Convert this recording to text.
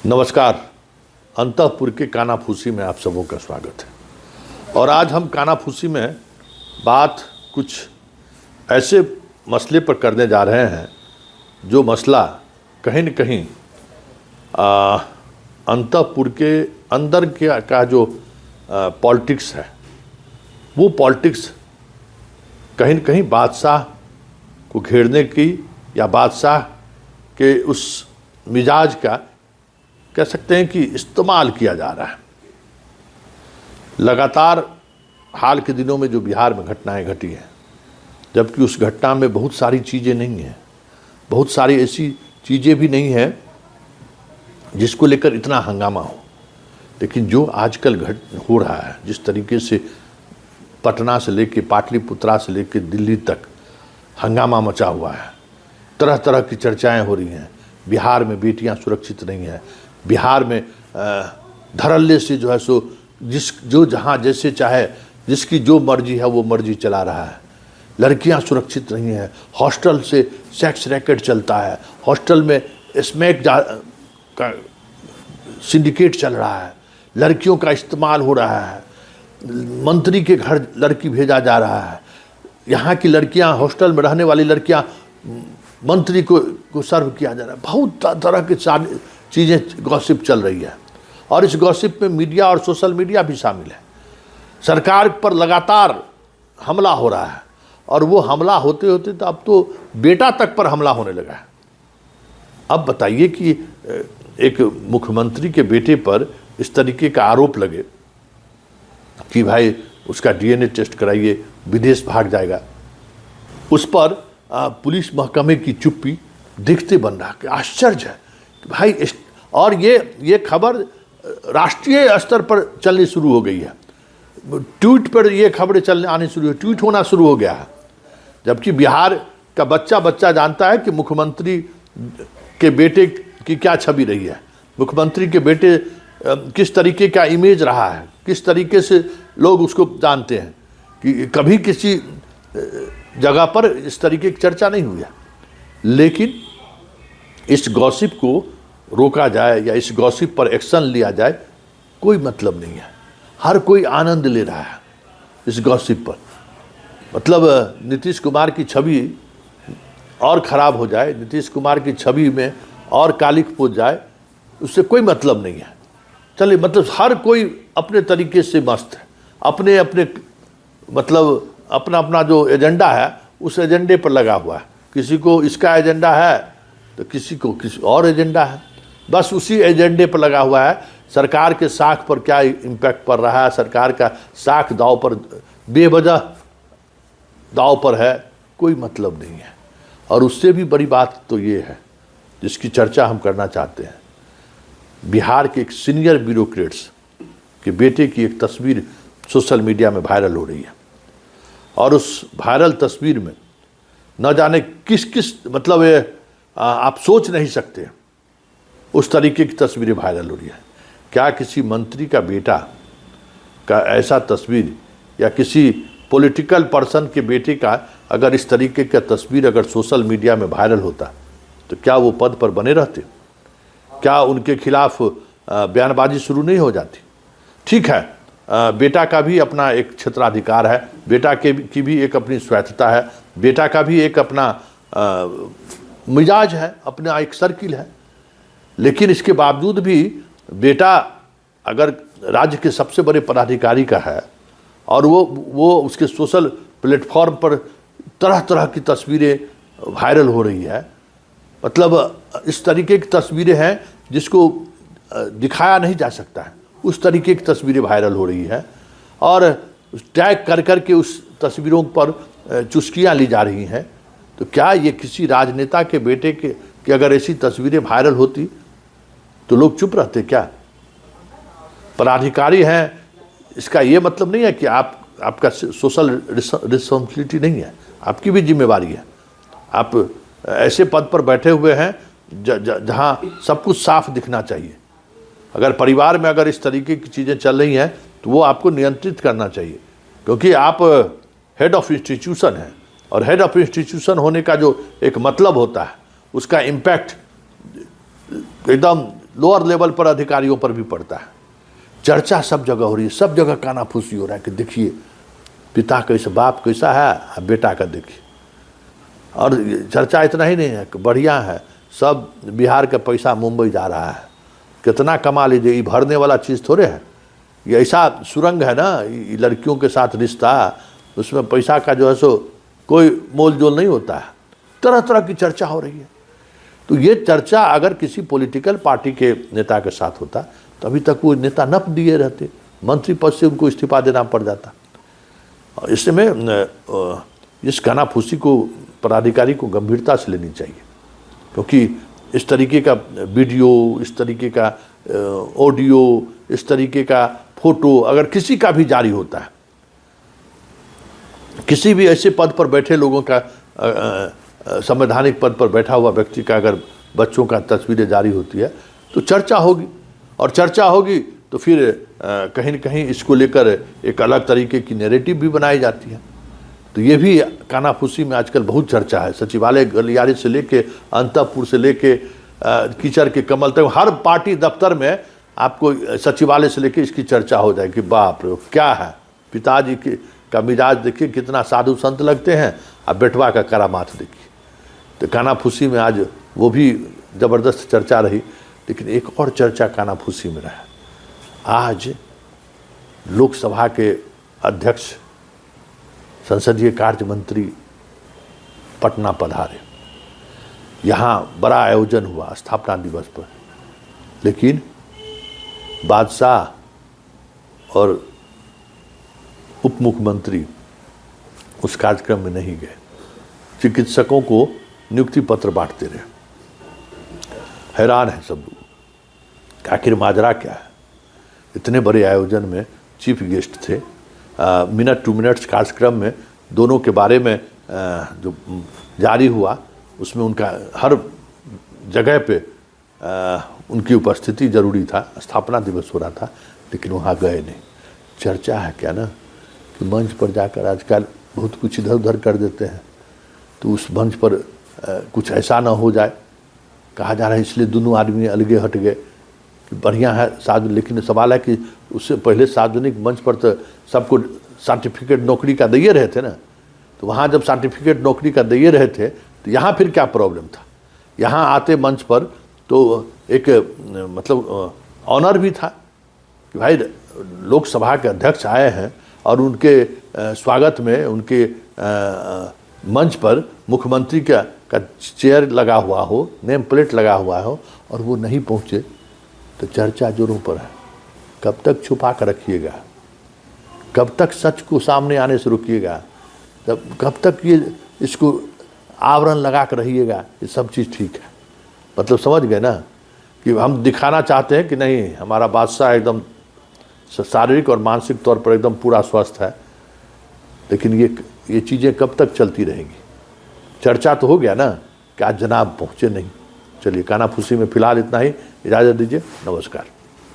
नमस्कार। अंतःपुर के कानाफूसी में आप सबों का स्वागत है। और आज हम कानाफूसी में बात कुछ ऐसे मसले पर करने जा रहे हैं जो मसला कहीं न कहीं अंतःपुर के अंदर का जो पॉलिटिक्स है, वो पॉलिटिक्स कहीं न कहीं बादशाह को घेरने की या बादशाह के उस मिजाज का कह सकते हैं कि इस्तेमाल किया जा रहा है। लगातार हाल के दिनों में जो बिहार में घटनाएं घटी हैं, जबकि उस घटना में बहुत सारी चीज़ें नहीं हैं, बहुत सारी ऐसी चीज़ें भी नहीं हैं जिसको लेकर इतना हंगामा हो, लेकिन जो आजकल हो रहा है, जिस तरीके से पटना से लेके पाटलिपुत्रा से लेके दिल्ली तक हंगामा मचा हुआ है, तरह तरह की चर्चाएं हो रही हैं। बिहार में बेटियां सुरक्षित नहीं हैं, बिहार में धड़ल्ले से जो है सो जो जहाँ जैसे चाहे जिसकी जो मर्जी है वो मर्जी चला रहा है। लड़कियां सुरक्षित नहीं हैं, हॉस्टल से सेक्स रैकेट चलता है, हॉस्टल में स्मैक का सिंडिकेट चल रहा है, लड़कियों का इस्तेमाल हो रहा है, मंत्री के घर लड़की भेजा जा रहा है, यहाँ की लड़कियां हॉस्टल में रहने वाली लड़कियां मंत्री को सर्व किया जा रहा है। बहुत तरह की चीज़ें गॉसिप चल रही है और इस गॉसिप में मीडिया और सोशल मीडिया भी शामिल है। सरकार पर लगातार हमला हो रहा है और वो हमला होते होते तो अब तो बेटा तक पर हमला होने लगा है। अब बताइए कि एक मुख्यमंत्री के बेटे पर इस तरीके का आरोप लगे कि भाई उसका डीएनए टेस्ट कराइए, विदेश भाग जाएगा, उस पर पुलिस महकमे की चुप्पी देखते बन रहा है। आश्चर्य है कि भाई और ये खबर राष्ट्रीय स्तर पर चलनी शुरू हो गई है, ट्वीट पर ये खबरें आनी शुरू हो, ट्वीट होना शुरू हो गया है। जबकि बिहार का बच्चा जानता है कि मुख्यमंत्री के बेटे की क्या छवि रही है, मुख्यमंत्री के बेटे किस तरीके का इमेज रहा है, किस तरीके से लोग उसको जानते हैं, कि कभी किसी जगह पर इस तरीके की चर्चा नहीं हुई है। लेकिन इस गॉसिप को रोका जाए या इस गॉसिप पर एक्शन लिया जाए, कोई मतलब नहीं है। हर कोई आनंद ले रहा है इस गॉसिप पर। मतलब नीतीश कुमार की छवि और ख़राब हो जाए, नीतीश कुमार की छवि में और कालिख पोत जाए, उससे कोई मतलब नहीं है। चलिए, मतलब हर कोई अपने तरीके से मस्त है, अपने अपने मतलब अपना अपना जो एजेंडा है उस एजेंडे पर लगा हुआ है। किसी को इसका एजेंडा है तो किसी को किसी और एजेंडा है, बस उसी एजेंडे पर लगा हुआ है। सरकार के साख पर क्या इम्पैक्ट पड़ रहा है, सरकार का साख दाव पर, बेवजह दाव पर है, कोई मतलब नहीं है। और उससे भी बड़ी बात तो ये है जिसकी चर्चा हम करना चाहते हैं। बिहार के एक सीनियर ब्यूरोक्रेट्स के बेटे की एक तस्वीर सोशल मीडिया में वायरल हो रही है और उस वायरल तस्वीर में न जाने किस किस मतलब आप सोच नहीं सकते उस तरीके की तस्वीरें वायरल हो रही है। क्या किसी मंत्री का बेटा का ऐसा तस्वीर या किसी पॉलिटिकल पर्सन के बेटे का अगर इस तरीके का तस्वीर अगर सोशल मीडिया में वायरल होता तो क्या वो पद पर बने रहते? क्या उनके खिलाफ बयानबाजी शुरू नहीं हो जाती? ठीक है, बेटा का भी अपना एक क्षेत्राधिकार है, बेटा की भी एक अपनी स्वायत्तता है, बेटा का भी एक अपना मिजाज है, अपना एक सर्किल है। लेकिन इसके बावजूद भी बेटा अगर राज्य के सबसे बड़े पदाधिकारी का है और वो उसके सोशल प्लेटफॉर्म पर तरह तरह की तस्वीरें वायरल हो रही है, मतलब इस तरीके की तस्वीरें हैं जिसको दिखाया नहीं जा सकता है, उस तरीके की तस्वीरें वायरल हो रही है और टैग कर कर के उस तस्वीरों पर चुस्कियाँ ली जा रही हैं। तो क्या ये किसी राजनेता के बेटे के अगर ऐसी तस्वीरें वायरल होती तो लोग चुप रहते क्या? पदाधिकारी हैं, इसका ये मतलब नहीं है कि आपका सोशल रिस्पॉन्सिबिलिटी नहीं है, आपकी भी जिम्मेवारी है। आप ऐसे पद पर बैठे हुए हैं जहाँ सब कुछ साफ दिखना चाहिए। अगर परिवार में अगर इस तरीके की चीज़ें चल रही हैं तो वो आपको नियंत्रित करना चाहिए, क्योंकि आप हेड ऑफ इंस्टीट्यूशन हैं और हेड ऑफ इंस्टीट्यूशन होने का जो एक मतलब होता है उसका इम्पैक्ट एकदम लोअर लेवल पर अधिकारियों पर भी पड़ता है। चर्चा सब जगह हो रही है, सब जगह कानाफूसी हो रहा है कि देखिए पिता कैसा, बाप कैसा है, बेटा का देखिए। और चर्चा इतना ही नहीं है, बढ़िया है, सब बिहार का पैसा मुंबई जा रहा है, कितना कमा लीजिए, ये भरने वाला चीज़ थोड़े है, ये ऐसा सुरंग है ना, ये लड़कियों के साथ रिश्ता, उसमें पैसा का जो है सो कोई मोल जोल नहीं होता है। तरह तरह की चर्चा हो रही है। तो ये चर्चा अगर किसी पॉलिटिकल पार्टी के नेता के साथ होता तो अभी तक वो नेता नप दिए रहते, मंत्री पद से उनको इस्तीफा देना पड़ जाता। और इसमें इस कानाफूसी को पदाधिकारी को गंभीरता से लेनी चाहिए, क्योंकि इस तरीके का वीडियो, इस तरीके का ऑडियो, इस तरीके का फोटो अगर किसी का भी जारी होता है, किसी भी ऐसे पद पर बैठे लोगों का, संवैधानिक पद पर बैठा हुआ व्यक्ति का अगर बच्चों का तस्वीरें जारी होती है तो चर्चा होगी, और चर्चा होगी तो फिर कहीं न कहीं इसको लेकर एक अलग तरीके की नैरेटिव भी बनाई जाती है। तो ये भी कानाफूसी में आजकल बहुत चर्चा है। सचिवालय गलियारे से लेके अंतपुर से लेके कीचड़ के कमल तक हर पार्टी दफ्तर में आपको सचिवालय से लेके इसकी चर्चा हो जाए कि बाप रे क्या है, पिताजी का मिजाज देखिए कितना साधु संत लगते हैं, अब बेटवा का करामात देखिए। तो कानाफूसी में आज वो भी ज़बरदस्त चर्चा रही। लेकिन एक और चर्चा कानाफूसी में रहा, आज लोकसभा के अध्यक्ष संसदीय कार्य मंत्री पटना पधारे, यहाँ बड़ा आयोजन हुआ स्थापना दिवस पर, लेकिन बादशाह और उप मुख्यमंत्री उस कार्यक्रम में नहीं गए, चिकित्सकों को नियुक्ति पत्र बांटते रहे। हैरान है सब लोग, आखिर माजरा क्या है। इतने बड़े आयोजन में चीफ गेस्ट थे, मिनट टू मिनट्स कार्यक्रम में दोनों के बारे में जो जारी हुआ उसमें उनका हर जगह पे उनकी उपस्थिति जरूरी था, स्थापना दिवस हो रहा था, लेकिन वहाँ गए नहीं। चर्चा है क्या ना कि मंच पर जाकर आजकल बहुत कुछ इधर उधर कर देते हैं, तो उस मंच पर कुछ ऐसा ना हो जाए, कहा जा रहा है इसलिए दोनों आदमी अलगे हट गए कि बढ़िया है सार्वजनिक। लेकिन सवाल है कि उससे पहले सार्वजनिक मंच पर तो सबको सर्टिफिकेट नौकरी का दिए रहे थे ना, तो वहाँ जब सर्टिफिकेट नौकरी का दिए रहे थे तो यहाँ फिर क्या प्रॉब्लम था। यहाँ आते मंच पर तो एक मतलब ऑनर भी था कि भाई लोकसभा के अध्यक्ष आए हैं और उनके स्वागत में उनके मंच पर मुख्यमंत्री का चेयर लगा हुआ हो, नेम प्लेट लगा हुआ हो, और वो नहीं पहुँचे तो चर्चा जोरों पर है। कब तक छुपा कर रखिएगा, कब तक सच को सामने आने से रोकिएगा, कब तक ये इसको आवरण लगा कर रहिएगा, ये सब चीज़ ठीक है। मतलब समझ गए ना कि हम दिखाना चाहते हैं कि नहीं हमारा बादशाह एकदम शारीरिक और मानसिक तौर पर एकदम पूरा स्वस्थ है, लेकिन ये चीज़ें कब तक चलती रहेंगी। चर्चा तो हो गया ना कि आज जनाब पहुँचे नहीं। चलिए कानाफूसी में फ़िलहाल इतना ही, इजाज़त दीजिए, नमस्कार।